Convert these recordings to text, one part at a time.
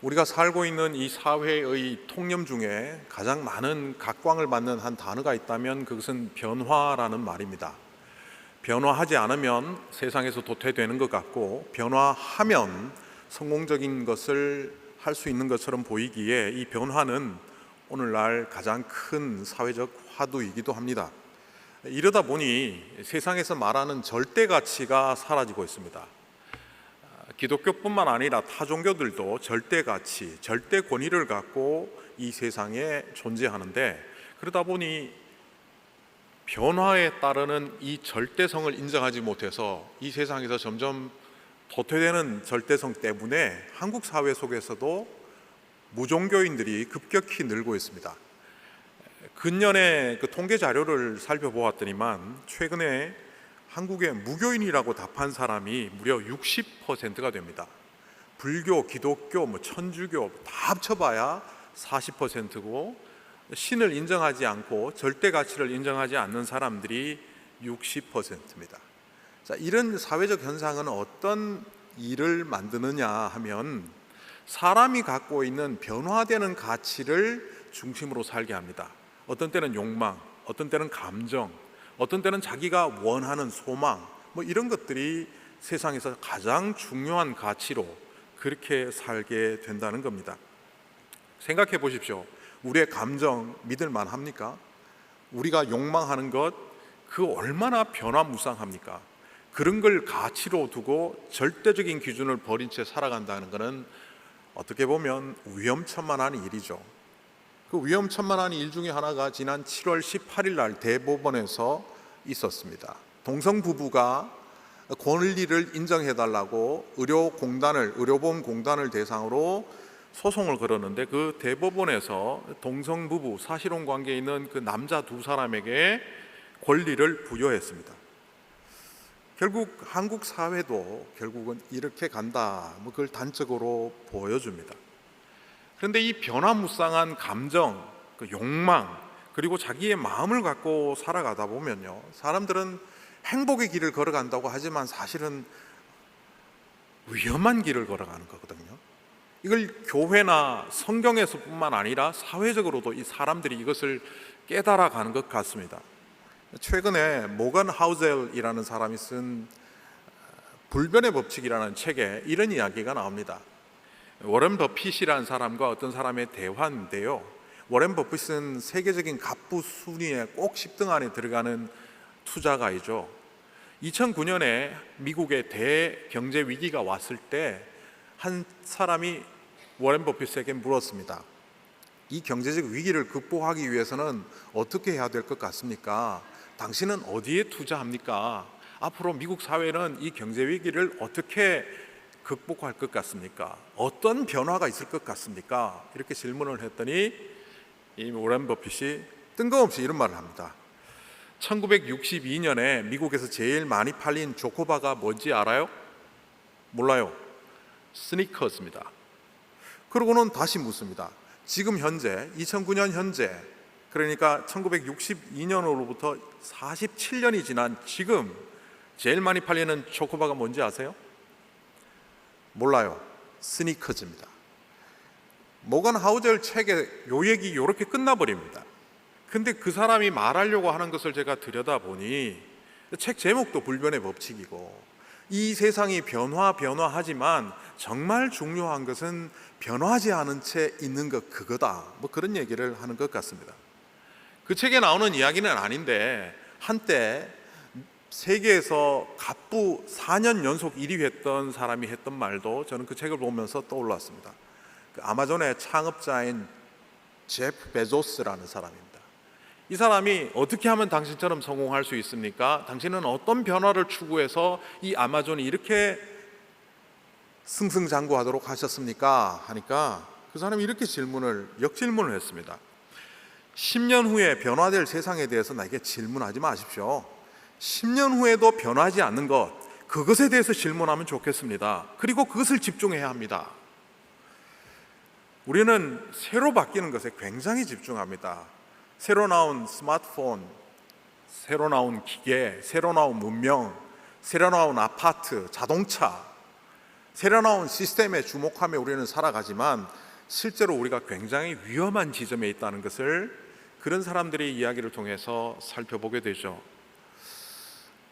우리가 살고 있는 이 사회의 통념 중에 가장 많은 각광을 받는 한 단어가 있다면 그것은 변화라는 말입니다. 변화하지 않으면 세상에서 도태되는 것 같고, 변화하면 성공적인 것을 할 수 있는 것처럼 보이기에 이 변화는 오늘날 가장 큰 사회적 화두이기도 합니다. 이러다 보니 세상에서 말하는 절대 가치가 사라지고 있습니다. 기독교뿐만 아니라 타 종교들도 절대 가치, 절대 권위를 갖고 이 세상에 존재하는데, 그러다 보니 변화에 따르는 이 절대성을 인정하지 못해서 이 세상에서 점점 도태되는 절대성 때문에 한국 사회 속에서도 무종교인들이 급격히 늘고 있습니다. 근년에 그 통계 자료를 살펴보았더니만 최근에 한국에 무교인이라고 답한 사람이 무려 60%가 됩니다. 불교, 기독교, 천주교 다 합쳐봐야 40%고 신을 인정하지 않고 절대 가치를 인정하지 않는 사람들이 60%입니다. 자, 이런 사회적 현상은 어떤 일을 만드느냐 하면 사람이 갖고 있는 변화되는 가치를 중심으로 살게 합니다. 어떤 때는 욕망, 어떤 때는 감정, 어떤 때는 자기가 원하는 소망, 이런 것들이 세상에서 가장 중요한 가치로 그렇게 살게 된다는 겁니다. 생각해 보십시오. 우리의 감정 믿을 만합니까? 우리가 욕망하는 것, 그 얼마나 변화무쌍합니까? 그런 걸 가치로 두고 절대적인 기준을 버린 채 살아간다는 것은 어떻게 보면 위험천만한 일이죠. 그 위험천만한 일 중에 하나가 지난 7월 18일 날 대법원에서 있었습니다. 동성 부부가 권리를 인정해달라고 의료보험공단을 대상으로 소송을 걸었는데, 그 대법원에서 동성 부부, 사실혼 관계에 있는 그 남자 두 사람에게 권리를 부여했습니다. 결국 한국 사회도 결국은 이렇게 간다, 그걸 단적으로 보여줍니다. 그런데 이 변화무쌍한 감정, 그 욕망, 그리고 자기의 마음을 갖고 살아가다 보면요, 사람들은 행복의 길을 걸어간다고 하지만 사실은 위험한 길을 걸어가는 거거든요. 이걸 교회나 성경에서뿐만 아니라 사회적으로도 이 사람들이 이것을 깨달아가는 것 같습니다. 최근에 모건 하우젤이라는 사람이 쓴 불변의 법칙이라는 책에 이런 이야기가 나옵니다. 워렌 버핏이라는 사람과 어떤 사람의 대화인데요, 워렌 버핏은 세계적인 갑부 순위에 꼭 10등 안에 들어가는 투자가이죠. 2009년에 미국의 대경제 위기가 왔을 때 한 사람이 워렌 버핏에게 물었습니다. 이 경제적 위기를 극복하기 위해서는 어떻게 해야 될 것 같습니까? 당신은 어디에 투자합니까? 앞으로 미국 사회는 이 경제 위기를 어떻게 극복할 것 같습니까? 어떤 변화가 있을 것 같습니까? 이렇게 질문을 했더니 이 워렌 버핏이 뜬금없이 이런 말을 합니다. 1962년에 미국에서 제일 많이 팔린 조코바가 뭔지 알아요? 몰라요. 스니커즈입니다. 그러고는 다시 묻습니다. 지금 현재 2009년 현재, 그러니까 1962년으로부터 47년이 지난 지금 제일 많이 팔리는 초코바가 뭔지 아세요? 몰라요. 스니커즈입니다. 모건 하우젤 책에 요 얘기 이렇게 끝나버립니다. 근데 그 사람이 말하려고 하는 것을 제가 들여다보니 책 제목도 불변의 법칙이고, 이 세상이 변화하지만 정말 중요한 것은 변화하지 않은 채 있는 것, 그거다, 그런 얘기를 하는 것 같습니다. 그 책에 나오는 이야기는 아닌데, 한때 세계에서 갑부 4년 연속 1위 했던 사람이 했던 말도 저는 그 책을 보면서 떠올랐습니다. 그 아마존의 창업자인 제프 베조스라는 사람입니다. 이 사람이 어떻게 하면 당신처럼 성공할 수 있습니까? 당신은 어떤 변화를 추구해서 이 아마존이 이렇게 승승장구하도록 하셨습니까? 하니까 그 사람이 이렇게 역질문을 했습니다. 10년 후에 변화될 세상에 대해서 나에게 질문하지 마십시오. 10년 후에도 변하지 않는 것, 그것에 대해서 질문하면 좋겠습니다. 그리고 그것을 집중해야 합니다. 우리는 새로 바뀌는 것에 굉장히 집중합니다. 새로 나온 스마트폰, 새로 나온 기계, 새로 나온 문명, 새로 나온 아파트, 자동차, 새로 나온 시스템에 주목하며 우리는 살아가지만 실제로 우리가 굉장히 위험한 지점에 있다는 것을 그런 사람들의 이야기를 통해서 살펴보게 되죠.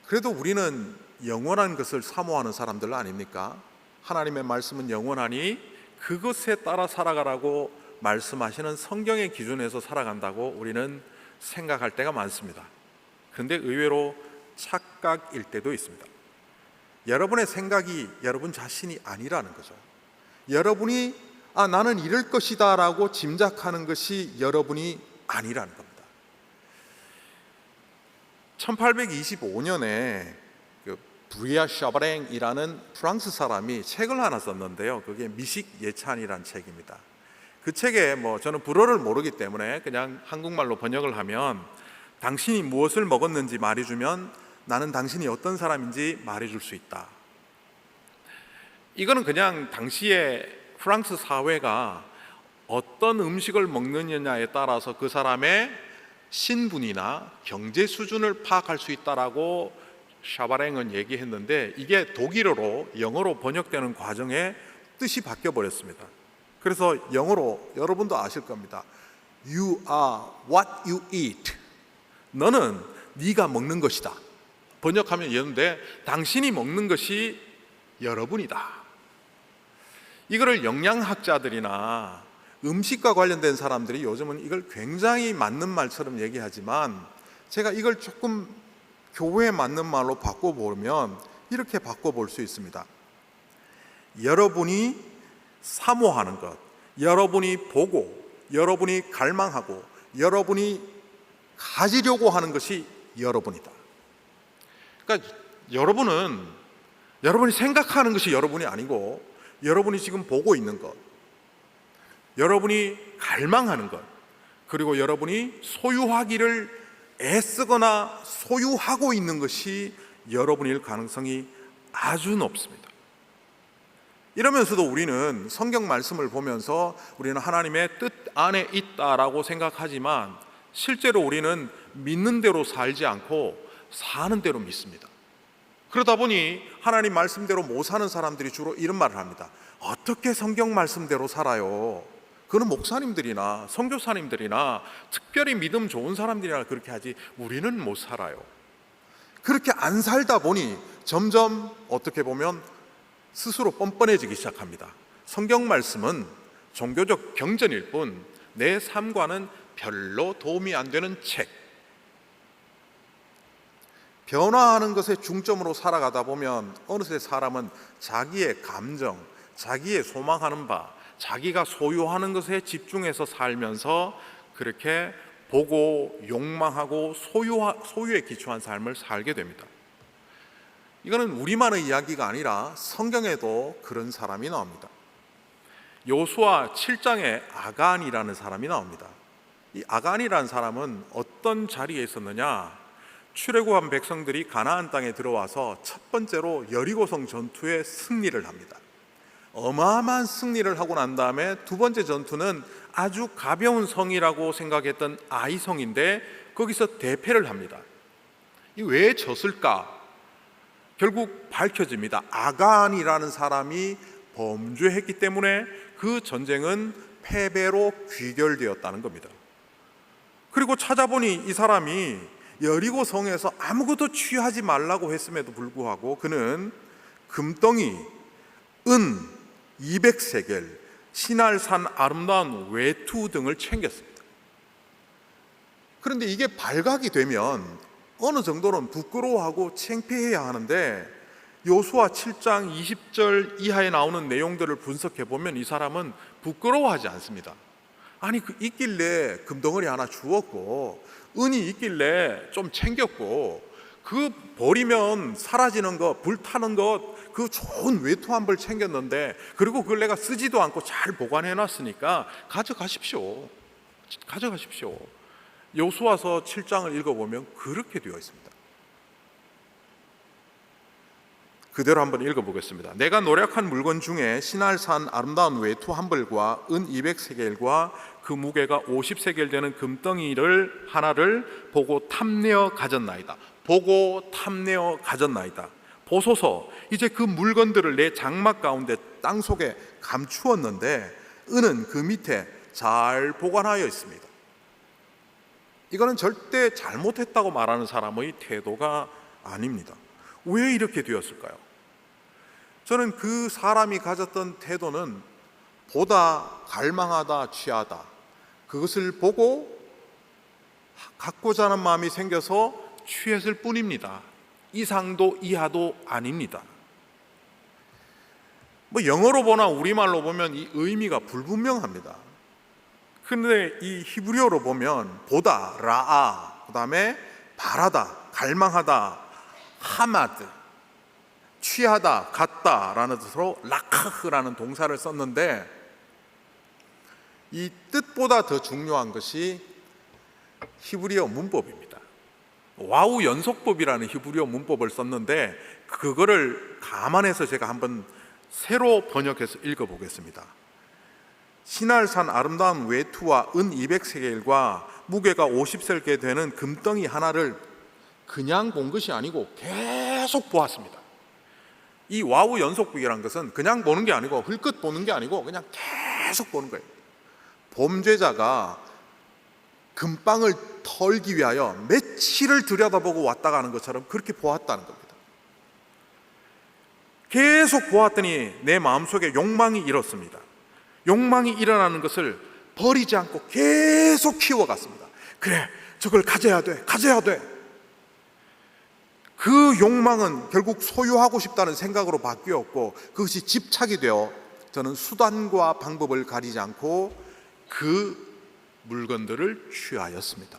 그래도 우리는 영원한 것을 사모하는 사람들 아닙니까? 하나님의 말씀은 영원하니 그것에 따라 살아가라고 말씀하시는 성경의 기준에서 살아간다고 우리는 생각할 때가 많습니다. 그런데 의외로 착각일 때도 있습니다. 여러분의 생각이 여러분 자신이 아니라는 거죠. 여러분이 나는 이럴 것이다 라고 짐작하는 것이 여러분이 아니라는 겁니다. 1825년에 브리아 샤바랭이라는 프랑스 사람이 책을 하나 썼는데요. 그게 미식 예찬이라는 책입니다. 그 책에 저는 불어를 모르기 때문에 그냥 한국말로 번역을 하면 당신이 무엇을 먹었는지 말해주면 나는 당신이 어떤 사람인지 말해줄 수 있다. 이거는 그냥 당시에 프랑스 사회가 어떤 음식을 먹느냐에 따라서 그 사람의 신분이나 경제 수준을 파악할 수 있다라고 샤바랭은 얘기했는데 이게 독일어로 영어로 번역되는 과정에 뜻이 바뀌어 버렸습니다. 그래서 영어로 여러분도 아실 겁니다. You are what you eat. 너는 네가 먹는 것이다. 번역하면 이런데 당신이 먹는 것이 여러분이다. 이거를 영양학자들이나 음식과 관련된 사람들이 요즘은 이걸 굉장히 맞는 말처럼 얘기하지만 제가 이걸 조금 교회에 맞는 말로 바꿔보면 이렇게 바꿔볼 수 있습니다. 여러분이 사모하는 것, 여러분이 보고, 여러분이 갈망하고, 여러분이 가지려고 하는 것이 여러분이다. 그러니까 여러분이 생각하는 것이 여러분이 아니고 여러분이 지금 보고 있는 것, 여러분이 갈망하는 것, 그리고 여러분이 소유하기를 애쓰거나 소유하고 있는 것이 여러분일 가능성이 아주 높습니다. 이러면서도 우리는 성경 말씀을 보면서 우리는 하나님의 뜻 안에 있다라고 생각하지만 실제로 우리는 믿는 대로 살지 않고 사는 대로 믿습니다. 그러다 보니 하나님 말씀대로 못 사는 사람들이 주로 이런 말을 합니다. 어떻게 성경 말씀대로 살아요? 그는 목사님들이나 선교사님들이나 특별히 믿음 좋은 사람들이나 그렇게 하지 우리는 못 살아요. 그렇게 안 살다 보니 점점 어떻게 보면 스스로 뻔뻔해지기 시작합니다. 성경 말씀은 종교적 경전일 뿐 내 삶과는 별로 도움이 안 되는 책. 변화하는 것에 중점으로 살아가다 보면 어느새 사람은 자기의 감정, 자기의 소망하는 바, 자기가 소유하는 것에 집중해서 살면서 그렇게 보고 욕망하고 소유에 기초한 삶을 살게 됩니다. 이거는 우리만의 이야기가 아니라 성경에도 그런 사람이 나옵니다. 요수아 7장에 아간이라는 사람이 나옵니다. 이 아간이라는 사람은 어떤 자리에 있었느냐? 출애굽한 백성들이 가나안 땅에 들어와서 첫 번째로 여리고성 전투에 승리를 합니다. 어마어마한 승리를 하고 난 다음에 두 번째 전투는 아주 가벼운 성이라고 생각했던 아이성인데 거기서 대패를 합니다. 이 왜 졌을까? 결국 밝혀집니다. 아간이라는 사람이 범죄했기 때문에 그 전쟁은 패배로 귀결되었다는 겁니다. 그리고 찾아보니 이 사람이 여리고 성에서 아무것도 취하지 말라고 했음에도 불구하고 그는 금덩이, 은 200세겔, 시날산 아름다운 외투 등을 챙겼습니다. 그런데 이게 발각이 되면 어느 정도는 부끄러워하고 창피해야 하는데 요수아 7장 20절 이하에 나오는 내용들을 분석해 보면 이 사람은 부끄러워하지 않습니다. 아니 있길래 금덩어리 하나 주었고 은이 있길래 좀 챙겼고 그 버리면 사라지는 것, 불타는 것, 그 좋은 외투 한 벌 챙겼는데 그리고 그걸 내가 쓰지도 않고 잘 보관해 놨으니까 가져가십시오. 요수아서 7장을 읽어보면 그렇게 되어 있습니다. 그대로 한번 읽어보겠습니다. 내가 노력한 물건 중에 시날산 아름다운 외투 한 벌과 은 200세겔과 그 무게가 50세겔 되는 금덩이를 하나를 보고 탐내어 가졌나이다. 보소서, 이제 그 물건들을 내 장막 가운데 땅속에 감추었는데 은은 그 밑에 잘 보관하여 있습니다. 이거는 절대 잘못했다고 말하는 사람의 태도가 아닙니다. 왜 이렇게 되었을까요? 저는 그 사람이 가졌던 태도는 보다 갈망하다 취하다, 그것을 보고 갖고자 하는 마음이 생겨서 취했을 뿐입니다. 이상도 이하도 아닙니다. 영어로 보나 우리말로 보면 이 의미가 불분명합니다. 그런데 이 히브리어로 보면 보다, 라아, 그 다음에 바라다, 갈망하다, 하마드, 취하다, 같다 라는 뜻으로 라카흐라는 동사를 썼는데, 이 뜻보다 더 중요한 것이 히브리어 문법입니다. 와우 연속법이라는 히브리어 문법을 썼는데, 그거를 감안해서 제가 한번 새로 번역해서 읽어보겠습니다. 시날산 아름다운 외투와 은 200세겔과 무게가 50셀게 되는 금덩이 하나를 그냥 본 것이 아니고 계속 보았습니다. 이 와우 연속법이라는 것은 그냥 보는 게 아니고 흘끗 보는 게 아니고 그냥 계속 보는 거예요. 범죄자가 금방을 털기 위하여 며칠을 들여다보고 왔다 가는 것처럼 그렇게 보았다는 겁니다. 계속 보았더니 내 마음속에 욕망이 일었습니다. 욕망이 일어나는 것을 버리지 않고 계속 키워갔습니다. 그래, 저걸 가져야 돼, 가져야 돼. 그 욕망은 결국 소유하고 싶다는 생각으로 바뀌었고, 그것이 집착이 되어 저는 수단과 방법을 가리지 않고 그 물건들을 취하였습니다.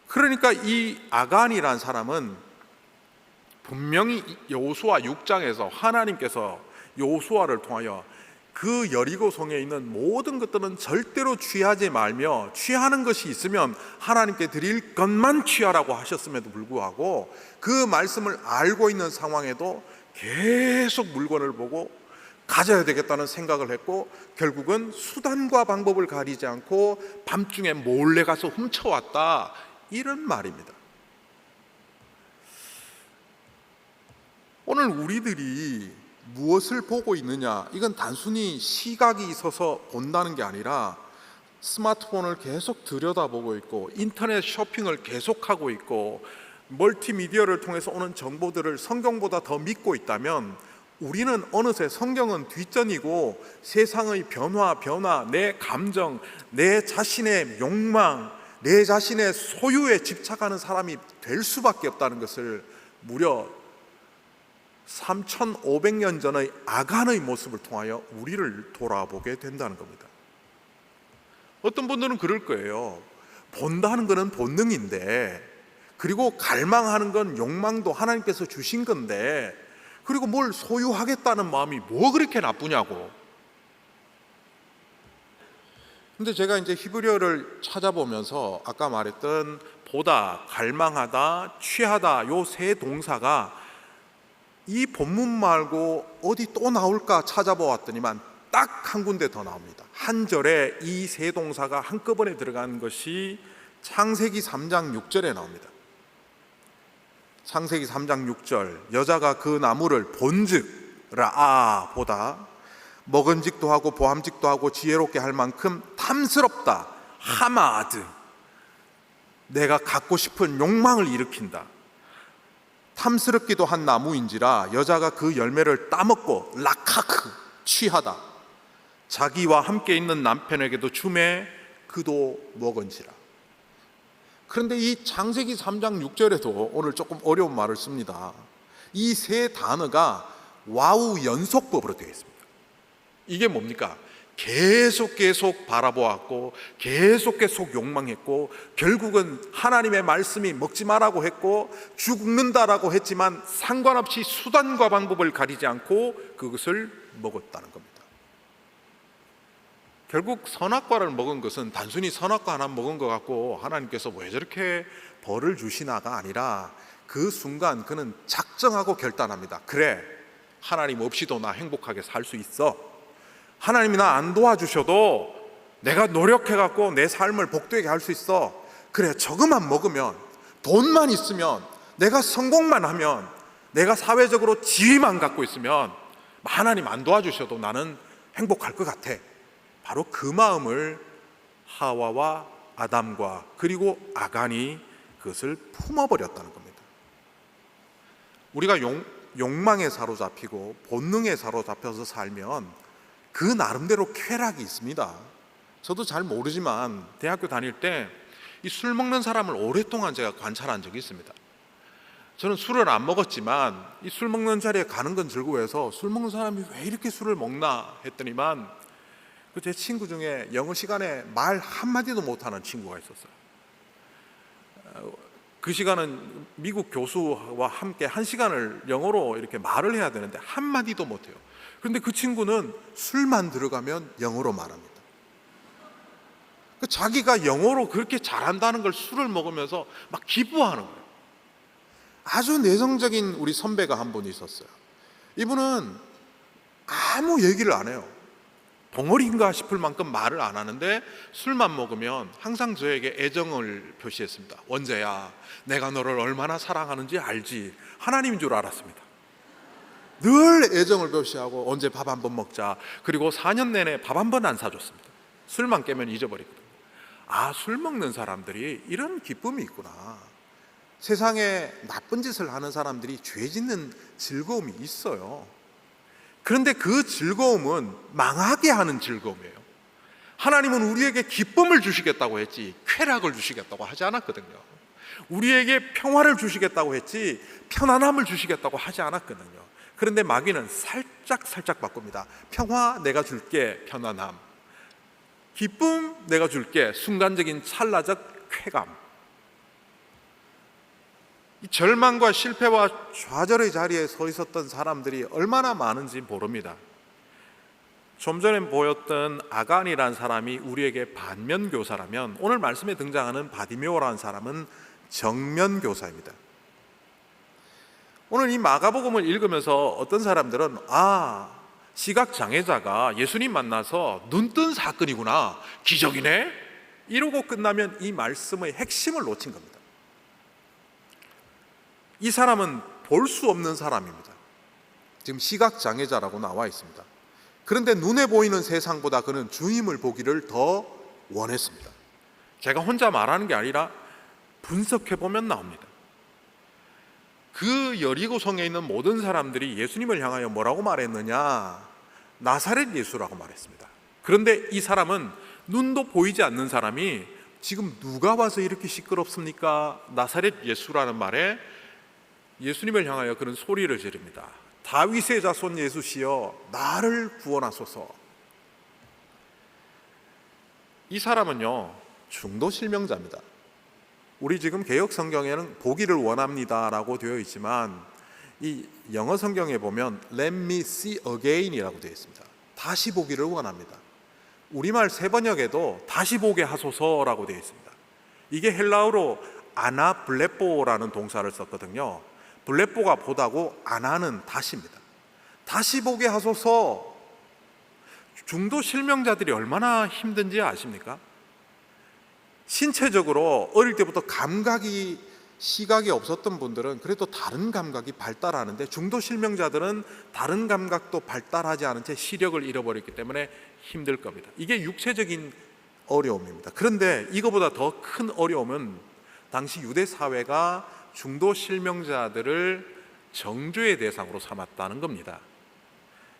그러니까 이 아간이라는 사람은 분명히 여호수아 6장에서 하나님께서 여호수아를 통하여 그 여리고 성에 있는 모든 것들은 절대로 취하지 말며 취하는 것이 있으면 하나님께 드릴 것만 취하라고 하셨음에도 불구하고 그 말씀을 알고 있는 상황에도 계속 물건을 보고 가져야 되겠다는 생각을 했고, 결국은 수단과 방법을 가리지 않고 밤중에 몰래 가서 훔쳐왔다, 이런 말입니다. 오늘 우리들이 무엇을 보고 있느냐, 이건 단순히 시각이 있어서 본다는 게 아니라 스마트폰을 계속 들여다보고 있고 인터넷 쇼핑을 계속하고 있고 멀티미디어를 통해서 오는 정보들을 성경보다 더 믿고 있다면 우리는 어느새 성경은 뒷전이고 세상의 변화, 내 감정, 내 자신의 욕망, 내 자신의 소유에 집착하는 사람이 될 수밖에 없다는 것을 무려 3,500년 전의 아간의 모습을 통하여 우리를 돌아보게 된다는 겁니다. 어떤 분들은 그럴 거예요. 본다는 것은 본능인데, 그리고 갈망하는 건 욕망도 하나님께서 주신 건데, 그리고 뭘 소유하겠다는 마음이 뭐 그렇게 나쁘냐고. 근데 제가 이제 히브리어를 찾아보면서 아까 말했던 보다, 갈망하다, 취하다, 요 세 동사가 이 본문 말고 어디 또 나올까 찾아보았더니만 딱 한 군데 더 나옵니다. 한 절에 이 세 동사가 한꺼번에 들어간 것이 창세기 3장 6절에 나옵니다. 창세기 3장 6절, 여자가 그 나무를 본즉 라아 보다 먹은직도 하고 보암직도 하고 지혜롭게 할 만큼 탐스럽다 하마드, 내가 갖고 싶은 욕망을 일으킨다. 탐스럽기도 한 나무인지라 여자가 그 열매를 따먹고 라카크, 취하다. 자기와 함께 있는 남편에게도 주매 그도 먹은지라. 그런데 이 창세기 3장 6절에도 오늘 조금 어려운 말을 씁니다. 이 세 단어가 와우 연속법으로 되어 있습니다. 이게 뭡니까? 계속 바라보았고 계속 욕망했고 결국은 하나님의 말씀이 먹지 말라고 했고 죽는다라고 했지만 상관없이 수단과 방법을 가리지 않고 그것을 먹었다는 겁니다. 결국 선악과를 먹은 것은 단순히 선악과 하나 먹은 것 같고 하나님께서 왜 저렇게 벌을 주시나가 아니라 그 순간 그는 작정하고 결단합니다. 그래, 하나님 없이도 나 행복하게 살 수 있어. 하나님이 나 안 도와주셔도 내가 노력해갖고 내 삶을 복되게 할 수 있어. 그래, 저것만 먹으면, 돈만 있으면, 내가 성공만 하면 내가 사회적으로 지위만 갖고 있으면 하나님 안 도와주셔도 나는 행복할 것 같아. 바로 그 마음을 하와와 아담과 그리고 아간이 그것을 품어버렸다는 겁니다. 우리가 욕망에 사로잡히고 본능에 사로잡혀서 살면 그 나름대로 쾌락이 있습니다. 저도 잘 모르지만 대학교 다닐 때 이 술 먹는 사람을 오랫동안 제가 관찰한 적이 있습니다. 저는 술을 안 먹었지만 이 술 먹는 자리에 가는 건 즐거워해서 술 먹는 사람이 왜 이렇게 술을 먹나 했더니만 제 친구 중에 영어 시간에 말 한마디도 못하는 친구가 있었어요. 그 시간은 미국 교수와 함께 1시간을 영어로 이렇게 말을 해야 되는데 한마디도 못해요. 그런데 그 친구는 술만 들어가면 영어로 말합니다. 자기가 영어로 그렇게 잘한다는 걸 술을 먹으면서 막 기뻐하는 거예요. 아주 내성적인 우리 선배가 한 분 있었어요. 이분은 아무 얘기를 안 해요. 벙어리인가 싶을 만큼 말을 안 하는데 술만 먹으면 항상 저에게 애정을 표시했습니다. 원재야, 내가 너를 얼마나 사랑하는지 알지? 하나님인 줄 알았습니다. 늘 애정을 표시하고 언제 밥 한번 먹자. 그리고 4년 내내 밥 한 번 안 사줬습니다. 술만 깨면 잊어버리거든요. 아, 술 먹는 사람들이 이런 기쁨이 있구나. 세상에 나쁜 짓을 하는 사람들이 죄 짓는 즐거움이 있어요. 그런데 그 즐거움은 망하게 하는 즐거움이에요. 하나님은 우리에게 기쁨을 주시겠다고 했지 쾌락을 주시겠다고 하지 않았거든요. 우리에게 평화를 주시겠다고 했지 편안함을 주시겠다고 하지 않았거든요. 그런데 마귀는 살짝 바꿉니다. 평화 내가 줄게, 편안함. 기쁨 내가 줄게, 순간적인 찰나적 쾌감. 이 절망과 실패와 좌절의 자리에 서 있었던 사람들이 얼마나 많은지 모릅니다. 좀 전에 보였던 아간이라는 사람이 우리에게 반면교사라면 오늘 말씀에 등장하는 바디메오라는 사람은 정면교사입니다. 오늘 이 마가복음을 읽으면서 어떤 사람들은 시각장애자가 예수님 만나서 눈 뜬 사건이구나, 기적이네, 이러고 끝나면 이 말씀의 핵심을 놓친 겁니다. 이 사람은 볼 수 없는 사람입니다. 지금 시각장애자라고 나와 있습니다. 그런데 눈에 보이는 세상보다 그는 주님을 보기를 더 원했습니다. 제가 혼자 말하는 게 아니라 분석해보면 나옵니다. 그 여리고성에 있는 모든 사람들이 예수님을 향하여 뭐라고 말했느냐? 나사렛 예수라고 말했습니다. 그런데 이 사람은 눈도 보이지 않는 사람이 지금 누가 와서 이렇게 시끄럽습니까? 나사렛 예수라는 말에 예수님을 향하여 그런 소리를 지릅니다. 다윗의 자손 예수시여 나를 구원하소서. 이 사람은요 중도실명자입니다. 우리 지금 개역 성경에는 보기를 원합니다라고 되어 있지만 이 영어 성경에 보면 Let me see again이라고 되어 있습니다. 다시 보기를 원합니다. 우리말 세번역에도 다시 보게 하소서라고 되어 있습니다. 이게 헬라어로 아나블레뽀라는 동사를 썼거든요. 블레뽀가 보다고 아나는 다시입니다. 다시 보게 하소서. 중도 실명자들이 얼마나 힘든지 아십니까? 신체적으로 어릴 때부터 시각이 없었던 분들은 그래도 다른 감각이 발달하는데 중도 실명자들은 다른 감각도 발달하지 않은 채 시력을 잃어버렸기 때문에 힘들 겁니다. 이게 육체적인 어려움입니다. 그런데 이거보다 더 큰 어려움은 당시 유대 사회가 중도 실명자들을 정죄의 대상으로 삼았다는 겁니다.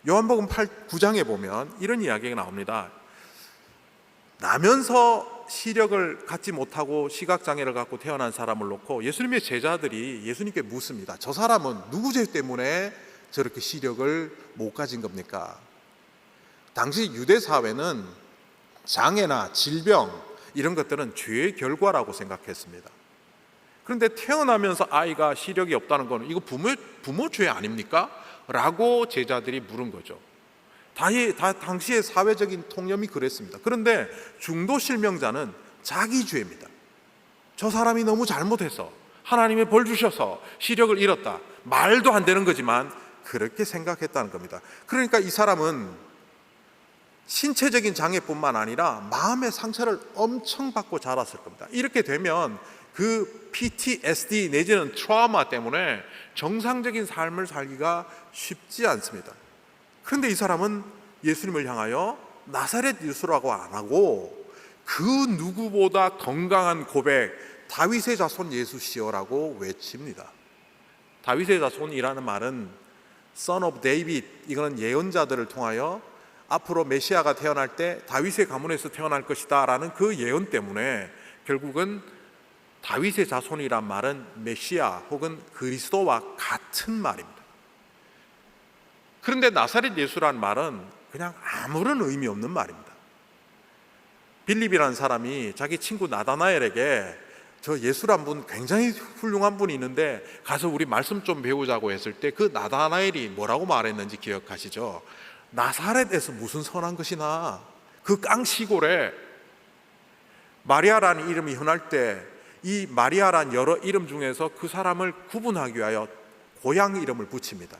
요한복음 9장에 보면 이런 이야기가 나옵니다. 나면서 시력을 갖지 못하고 시각장애를 갖고 태어난 사람을 놓고 예수님의 제자들이 예수님께 묻습니다. 저 사람은 누구 죄 때문에 저렇게 시력을 못 가진 겁니까? 당시 유대 사회는 장애나 질병 이런 것들은 죄의 결과라고 생각했습니다. 그런데 태어나면서 아이가 시력이 없다는 건 이거 부모 죄 아닙니까? 라고 제자들이 물은 거죠. 당시의 사회적인 통념이 그랬습니다. 그런데 중도 실명자는 자기 죄입니다. 저 사람이 너무 잘못해서 하나님의 벌 주셔서 시력을 잃었다. 말도 안 되는 거지만 그렇게 생각했다는 겁니다. 그러니까 이 사람은 신체적인 장애뿐만 아니라 마음의 상처를 엄청 받고 자랐을 겁니다. 이렇게 되면 그 PTSD 내지는 트라우마 때문에 정상적인 삶을 살기가 쉽지 않습니다. 그런데 이 사람은 예수님을 향하여 나사렛 예수라고 안 하고 그 누구보다 건강한 고백, 다윗의 자손 예수시여라고 외칩니다. 다윗의 자손이라는 말은 Son of David, 이거는 예언자들을 통하여 앞으로 메시아가 태어날 때 다윗의 가문에서 태어날 것이다 라는 그 예언 때문에 결국은 다윗의 자손이란 말은 메시아 혹은 그리스도와 같은 말입니다. 그런데 나사렛 예수란 말은 그냥 아무런 의미 없는 말입니다. 빌립이라는 사람이 자기 친구 나다나엘에게 저 예수란 분 굉장히 훌륭한 분이 있는데 가서 우리 말씀 좀 배우자고 했을 때 그 나다나엘이 뭐라고 말했는지 기억하시죠? 나사렛에서 무슨 선한 것이 나? 그 깡시골에 마리아라는 이름이 흔할 때 이 마리아란 여러 이름 중에서 그 사람을 구분하기 위하여 고향 이름을 붙입니다.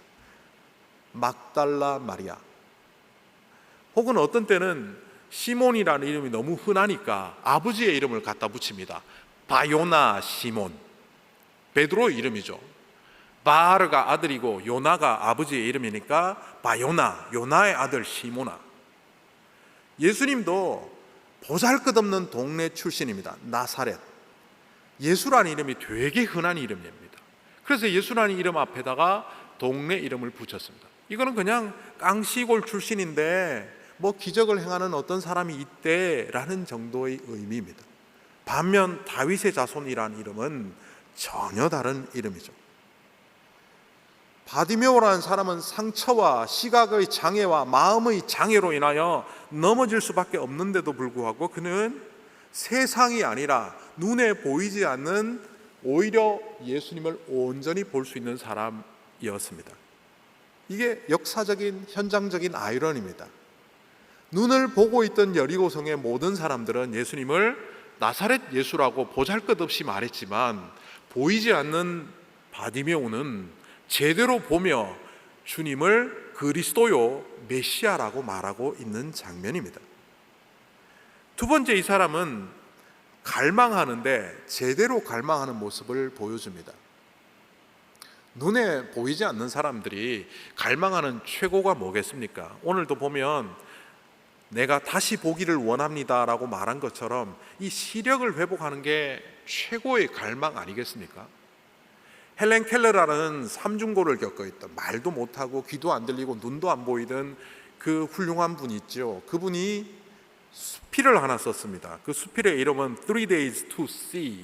막달라 마리아, 혹은 어떤 때는 시몬이라는 이름이 너무 흔하니까 아버지의 이름을 갖다 붙입니다. 바요나 시몬, 베드로의 이름이죠. 바르가 아들이고 요나가 아버지의 이름이니까 바요나, 요나의 아들 시모나. 예수님도 보잘것없는 동네 출신입니다. 나사렛. 예수라는 이름이 되게 흔한 이름입니다. 그래서 예수라는 이름 앞에다가 동네 이름을 붙였습니다. 이거는 그냥 깡시골 출신인데 뭐 기적을 행하는 어떤 사람이 있대라는 정도의 의미입니다. 반면 다윗의 자손이라는 이름은 전혀 다른 이름이죠. 바디메오라는 사람은 상처와 시각의 장애와 마음의 장애로 인하여 넘어질 수밖에 없는데도 불구하고 그는 세상이 아니라 눈에 보이지 않는 오히려 예수님을 온전히 볼 수 있는 사람이었습니다. 이게 역사적인 현장적인 아이러니입니다. 눈을 보고 있던 여리고성의 모든 사람들은 예수님을 나사렛 예수라고 보잘것없이 말했지만 보이지 않는 바디메오는 제대로 보며 주님을 그리스도요 메시아라고 말하고 있는 장면입니다. 두 번째, 이 사람은 갈망하는데 제대로 갈망하는 모습을 보여줍니다. 눈에 보이지 않는 사람들이 갈망하는 최고가 뭐겠습니까? 오늘도 보면 내가 다시 보기를 원합니다 라고 말한 것처럼 이 시력을 회복하는 게 최고의 갈망 아니겠습니까? 헬렌 켈러라는 삼중고를 겪어 있던, 말도 못하고 귀도 안 들리고 눈도 안 보이던 그 훌륭한 분이 있죠. 그분이 수필을 하나 썼습니다. 그 수필의 이름은 3 days to see,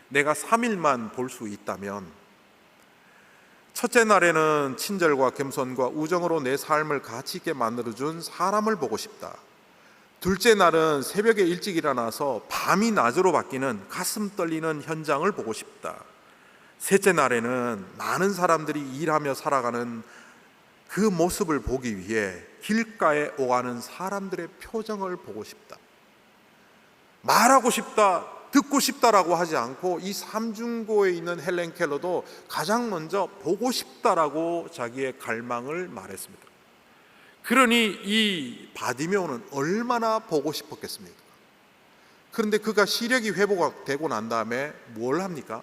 내가 3일만 볼 수 있다면. 첫째 날에는 친절과 겸손과 우정으로 내 삶을 가치 있게 만들어준 사람을 보고 싶다. 둘째 날은 새벽에 일찍 일어나서 밤이 낮으로 바뀌는 가슴 떨리는 현장을 보고 싶다. 셋째 날에는 많은 사람들이 일하며 살아가는 그 모습을 보기 위해 길가에 오가는 사람들의 표정을 보고 싶다. 말하고 싶다, 듣고 싶다라고 하지 않고 이 삼중고에 있는 헬렌 켈러도 가장 먼저 보고 싶다라고 자기의 갈망을 말했습니다. 그러니 이 바디메오는 얼마나 보고 싶었겠습니까? 그런데 그가 시력이 회복되고 난 다음에 뭘 합니까?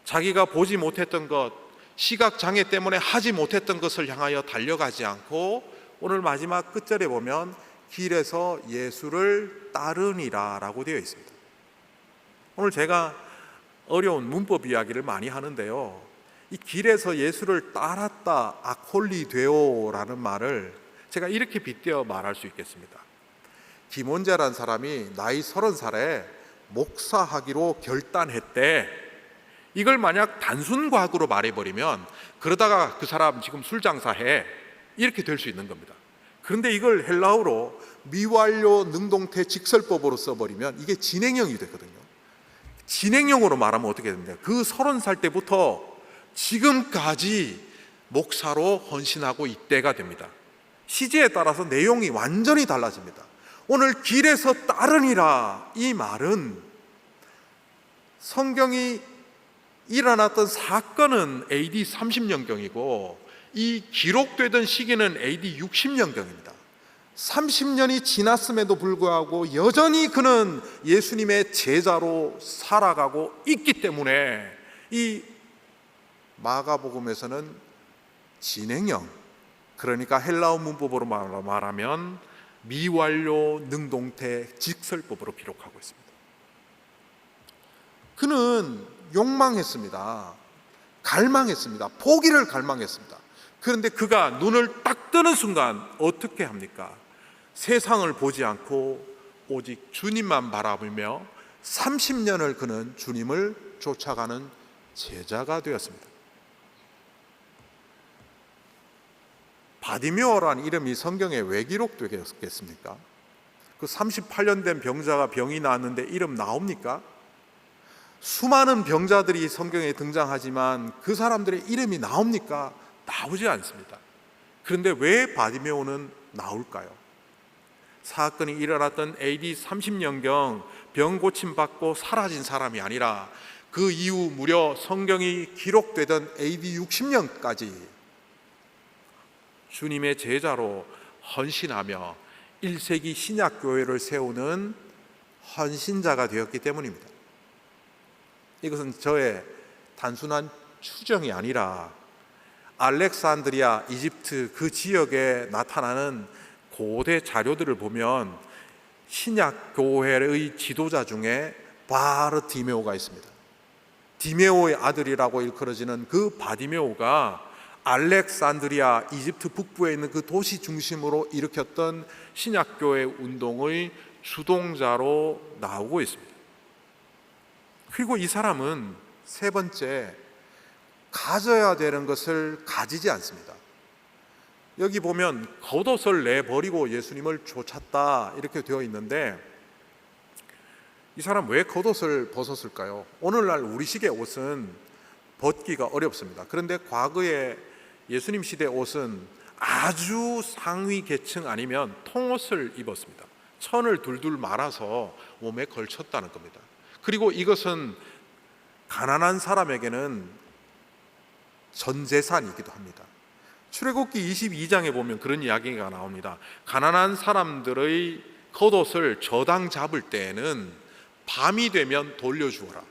자기가 보지 못했던 것, 시각장애 때문에 하지 못했던 것을 향하여 달려가지 않고 오늘 마지막 끝절에 보면 길에서 예수를 따르니라 라고 되어 있습니다. 오늘 제가 어려운 문법 이야기를 많이 하는데요, 이 길에서 예수를 따랐다, 아콜리되오 라는 말을 제가 이렇게 빗대어 말할 수 있겠습니다. 김원재라는 사람이 나이 30살에 목사하기로 결단했대. 이걸 만약 단순 과학으로 말해버리면 그러다가 그 사람 지금 술 장사해, 이렇게 될 수 있는 겁니다. 그런데 이걸 헬라어로 미완료 능동태 직설법으로 써버리면 이게 진행형이 되거든요. 진행형으로 말하면 어떻게 됩니까? 그 30살 때부터 지금까지 목사로 헌신하고 있대가 됩니다. 시제에 따라서 내용이 완전히 달라집니다. 오늘 길에서 따르니라, 이 말은 성경이 일어났던 사건은 AD 30년경이고 이 기록되던 시기는 AD 60년경입니다. 30년이 지났음에도 불구하고 여전히 그는 예수님의 제자로 살아가고 있기 때문에 이 마가복음에서는 진행형, 그러니까 헬라어 문법으로 말하면 미완료 능동태 직설법으로 기록하고 있습니다. 그는 욕망했습니다. 갈망했습니다. 포기를 갈망했습니다. 그런데 그가 눈을 딱 뜨는 순간 어떻게 합니까? 세상을 보지 않고 오직 주님만 바라보며 30년을 그는 주님을 쫓아가는 제자가 되었습니다. 바디메오라는 이름이 성경에 왜 기록되겠습니까? 그 38년 된 병자가 병이 나았는데 이름 나옵니까? 수많은 병자들이 성경에 등장하지만 그 사람들의 이름이 나옵니까? 나오지 않습니다. 그런데 왜 바디메오는 나올까요? 사건이 일어났던 AD 30년경 병 고침받고 사라진 사람이 아니라 그 이후 무려 성경이 기록되던 AD 60년까지 주님의 제자로 헌신하며 1세기 신약교회를 세우는 헌신자가 되었기 때문입니다. 이것은 저의 단순한 추정이 아니라 알렉산드리아, 이집트 그 지역에 나타나는 고대 자료들을 보면 신약교회의 지도자 중에 바르디메오가 있습니다. 디메오의 아들이라고 일컬어지는 그 바디메오가 알렉산드리아, 이집트 북부에 있는 그 도시 중심으로 일으켰던 신약교회 운동의 주동자로 나오고 있습니다. 그리고 이 사람은 세 번째, 가져야 되는 것을 가지지 않습니다. 여기 보면 겉옷을 내버리고 예수님을 쫓았다 이렇게 되어 있는데 이 사람 왜 겉옷을 벗었을까요? 오늘날 우리식의 옷은 벗기가 어렵습니다. 그런데 과거에 예수님 시대 옷은 아주 상위 계층 아니면 통옷을 입었습니다. 천을 둘둘 말아서 몸에 걸쳤다는 겁니다. 그리고 이것은 가난한 사람에게는 전 재산이기도 합니다. 출애굽기 22장에 보면 그런 이야기가 나옵니다. 가난한 사람들의 겉옷을 저당 잡을 때에는 밤이 되면 돌려주어라.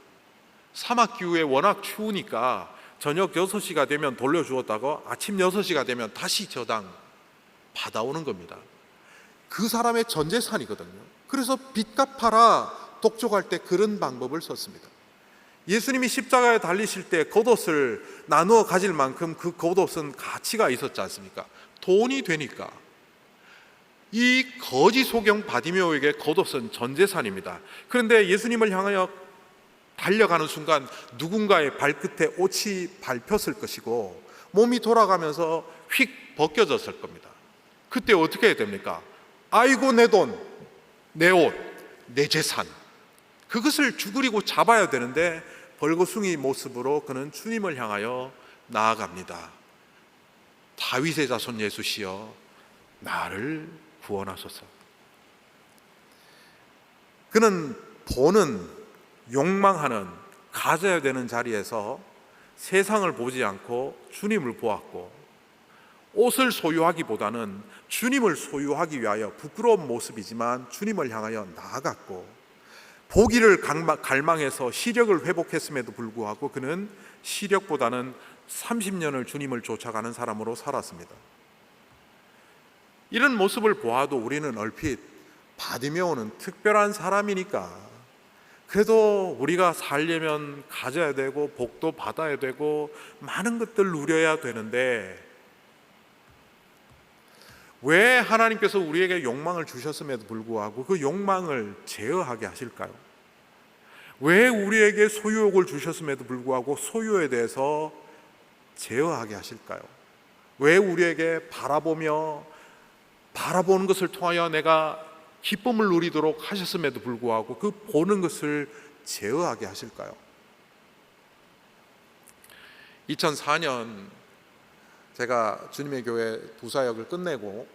사막 기후에 워낙 추우니까 저녁 6시가 되면 돌려주었다고 아침 6시가 되면 다시 저당 받아오는 겁니다. 그 사람의 전 재산이거든요. 그래서 빚 갚아라 독촉할 때 그런 방법을 썼습니다. 예수님이 십자가에 달리실 때 겉옷을 나누어 가질 만큼 그 겉옷은 가치가 있었지 않습니까? 돈이 되니까. 이 거지 소경 바디메오에게 겉옷은 전 재산입니다. 그런데 예수님을 향하여 달려가는 순간 누군가의 발끝에 옷이 밟혔을 것이고 몸이 돌아가면서 휙 벗겨졌을 겁니다. 그때 어떻게 해야 됩니까? 아이고 내 돈, 내 옷, 내 재산, 그것을 죽으리고 잡아야 되는데 벌거숭이 모습으로 그는 주님을 향하여 나아갑니다. 다윗의 자손 예수시여 나를 구원하소서. 그는 보는, 욕망하는, 가져야 되는 자리에서 세상을 보지 않고 주님을 보았고, 옷을 소유하기보다는 주님을 소유하기 위하여 부끄러운 모습이지만 주님을 향하여 나아갔고, 보기를 갈망해서 시력을 회복했음에도 불구하고 그는 시력보다는 30년을 주님을 쫓아가는 사람으로 살았습니다. 이런 모습을 보아도 우리는 얼핏 바디메오는 특별한 사람이니까 그래도 우리가 살려면 가져야 되고 복도 받아야 되고 많은 것들 누려야 되는데 왜 하나님께서 우리에게 욕망을 주셨음에도 불구하고 그 욕망을 제어하게 하실까요? 왜 우리에게 소유욕을 주셨음에도 불구하고 소유에 대해서 제어하게 하실까요? 왜 우리에게 바라보는 것을 통하여 내가 기쁨을 누리도록 하셨음에도 불구하고 그 보는 것을 제어하게 하실까요? 2004년 제가 주님의 교회 부사역을 끝내고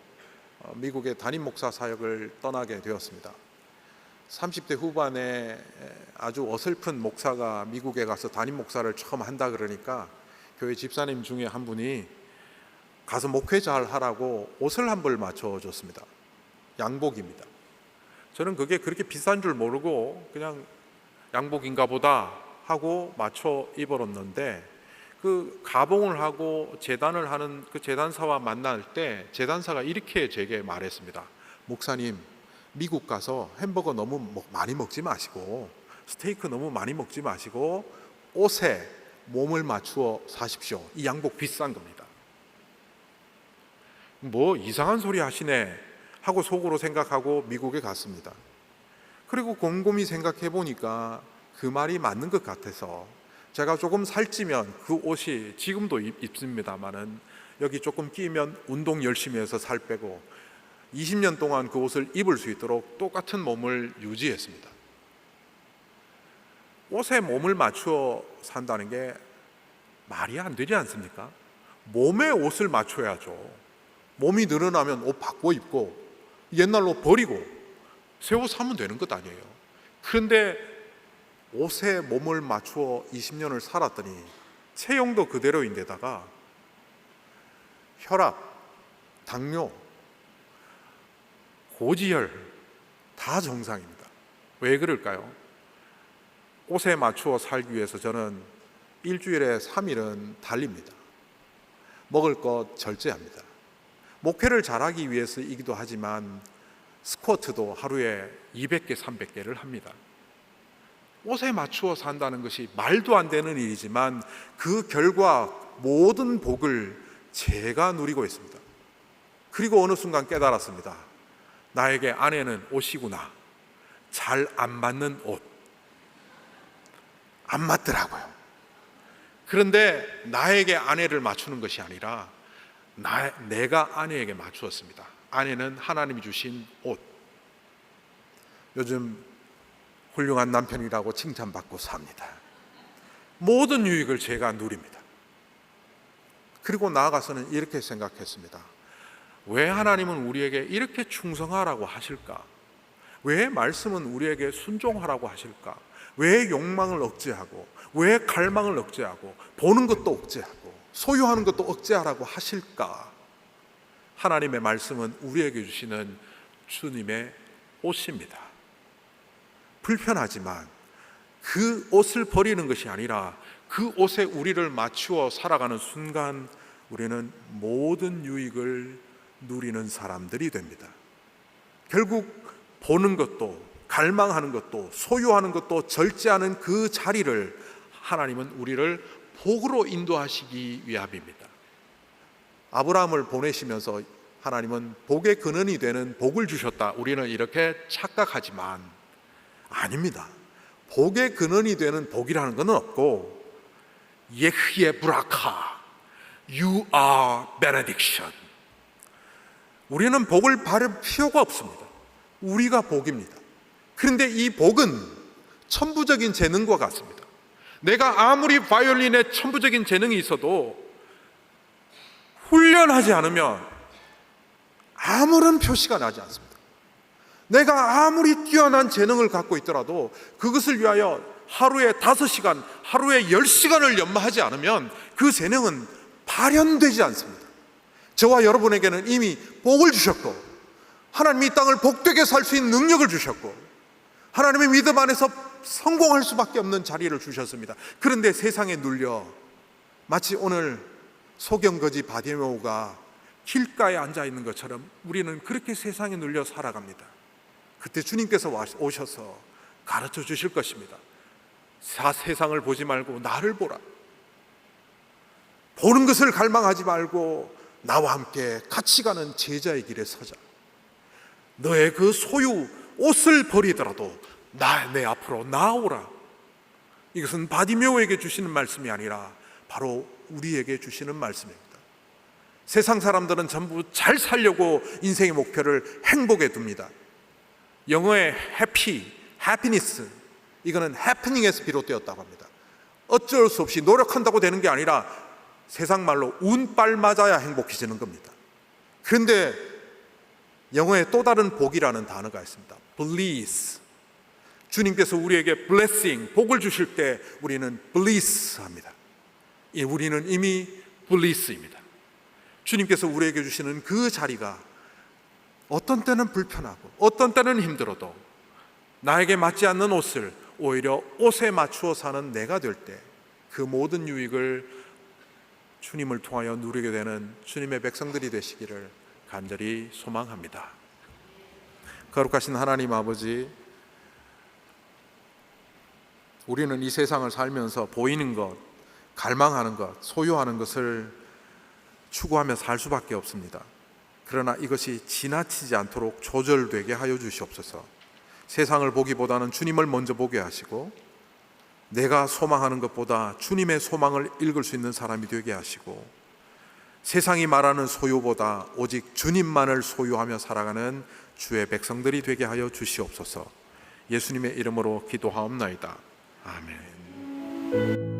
미국의 담임 목사 사역을 떠나게 되었습니다. 30대 후반에 아주 어설픈 목사가 미국에 가서 담임 목사를 처음 한다 그러니까 교회 집사님 중에 한 분이 가서 목회 잘 하라고 옷을 한 벌 맞춰줬습니다. 양복입니다. 저는 그게 그렇게 비싼 줄 모르고 그냥 양복인가 보다 하고 맞춰 입었는데 그 가봉을 하고 제단을 하는 그 제단사와 만날 때 제단사가 이렇게 제게 말했습니다. 목사님, 미국 가서 햄버거 너무 많이 먹지 마시고 스테이크 너무 많이 먹지 마시고 옷에 몸을 맞추어 사십시오. 이 양복 비싼 겁니다. 뭐 이상한 소리 하시네 하고 속으로 생각하고 미국에 갔습니다. 그리고 곰곰이 생각해 보니까 그 말이 맞는 것 같아서 제가 조금 살찌면 그 옷이 지금도 입습니다만은 여기 조금 끼면 운동 열심히 해서 살 빼고 20년 동안 그 옷을 입을 수 있도록 똑같은 몸을 유지했습니다. 옷에 몸을 맞추어 산다는 게 말이 안 되지 않습니까? 몸에 옷을 맞춰야죠. 몸이 늘어나면 옷 바꿔 입고 옛날로 버리고 새 옷 사면 되는 것 아니에요. 그런데 옷에 몸을 맞추어 20년을 살았더니 체형도 그대로인데다가 혈압, 당뇨, 고지혈 다 정상입니다. 왜 그럴까요? 옷에 맞추어 살기 위해서 저는 일주일에 3일은 달립니다. 먹을 것 절제합니다. 목회를 잘하기 위해서이기도 하지만 스쿼트도 하루에 200개, 300개를 합니다. 옷에 맞추어 산다는 것이 말도 안 되는 일이지만 그 결과 모든 복을 제가 누리고 있습니다. 그리고 어느 순간 깨달았습니다. 나에게 아내는 옷이구나. 잘 안 맞는 옷. 안 맞더라고요. 그런데 나에게 아내를 맞추는 것이 아니라 내가 아내에게 맞추었습니다. 아내는 하나님이 주신 옷. 요즘 훌륭한 남편이라고 칭찬받고 삽니다. 모든 유익을 제가 누립니다. 그리고 나아가서는 이렇게 생각했습니다. 왜 하나님은 우리에게 이렇게 충성하라고 하실까? 왜 말씀은 우리에게 순종하라고 하실까? 왜 욕망을 억제하고, 왜 갈망을 억제하고, 보는 것도 억제하고, 소유하는 것도 억제하라고 하실까? 하나님의 말씀은 우리에게 주시는 주님의 옷입니다. 불편하지만 그 옷을 버리는 것이 아니라 그 옷에 우리를 맞추어 살아가는 순간 우리는 모든 유익을 누리는 사람들이 됩니다. 결국 보는 것도 갈망하는 것도 소유하는 것도 절제하는 그 자리를 하나님은 우리를 복으로 인도하시기 위함입니다. 아브라함을 보내시면서 하나님은 복의 근원이 되는 복을 주셨다. 우리는 이렇게 착각하지만 아닙니다. 복의 근원이 되는 복이라는 것은 없고 예흐예 브라카, You are benediction. 우리는 복을 바랄 필요가 없습니다. 우리가 복입니다. 그런데 이 복은 천부적인 재능과 같습니다. 내가 아무리 바이올린에 천부적인 재능이 있어도 훈련하지 않으면 아무런 표시가 나지 않습니다. 내가 아무리 뛰어난 재능을 갖고 있더라도 그것을 위하여 하루에 5시간, 하루에 10시간을 연마하지 않으면 그 재능은 발현되지 않습니다. 저와 여러분에게는 이미 복을 주셨고 하나님이 이 땅을 복되게 살 수 있는 능력을 주셨고 하나님의 믿음 안에서 성공할 수밖에 없는 자리를 주셨습니다. 그런데 세상에 눌려 마치 오늘 소경거지 바디메오가 길가에 앉아 있는 것처럼 우리는 그렇게 세상에 눌려 살아갑니다. 그때 주님께서 오셔서 가르쳐 주실 것입니다. 세상을 보지 말고 나를 보라. 보는 것을 갈망하지 말고 나와 함께 같이 가는 제자의 길에 서자. 너의 그 소유 옷을 버리더라도 내 앞으로 나오라. 이것은 바디메오에게 주시는 말씀이 아니라 바로 우리에게 주시는 말씀입니다. 세상 사람들은 전부 잘 살려고 인생의 목표를 행복에 둡니다. 영어의 happiness, 이거는 happening에서 비롯되었다고 합니다. 어쩔 수 없이 노력한다고 되는 게 아니라 세상 말로 운빨 맞아야 행복해지는 겁니다. 그런데 영어에 또 다른 복이라는 단어가 있습니다. bliss. 주님께서 우리에게 blessing, 복을 주실 때 우리는 bliss 합니다. 우리는 이미 bliss입니다. 주님께서 우리에게 주시는 그 자리가 어떤 때는 불편하고 어떤 때는 힘들어도 나에게 맞지 않는 옷을 오히려 옷에 맞추어 사는 내가 될 때 그 모든 유익을 주님을 통하여 누리게 되는 주님의 백성들이 되시기를 간절히 소망합니다. 거룩하신 하나님 아버지, 우리는 이 세상을 살면서 보이는 것, 갈망하는 것, 소유하는 것을 추구하며 살 수밖에 없습니다. 그러나 이것이 지나치지 않도록 조절되게 하여 주시옵소서. 세상을 보기보다는 주님을 먼저 보게 하시고, 내가 소망하는 것보다 주님의 소망을 읽을 수 있는 사람이 되게 하시고, 세상이 말하는 소유보다 오직 주님만을 소유하며 살아가는 주의 백성들이 되게 하여 주시옵소서. 예수님의 이름으로 기도하옵나이다. 아멘.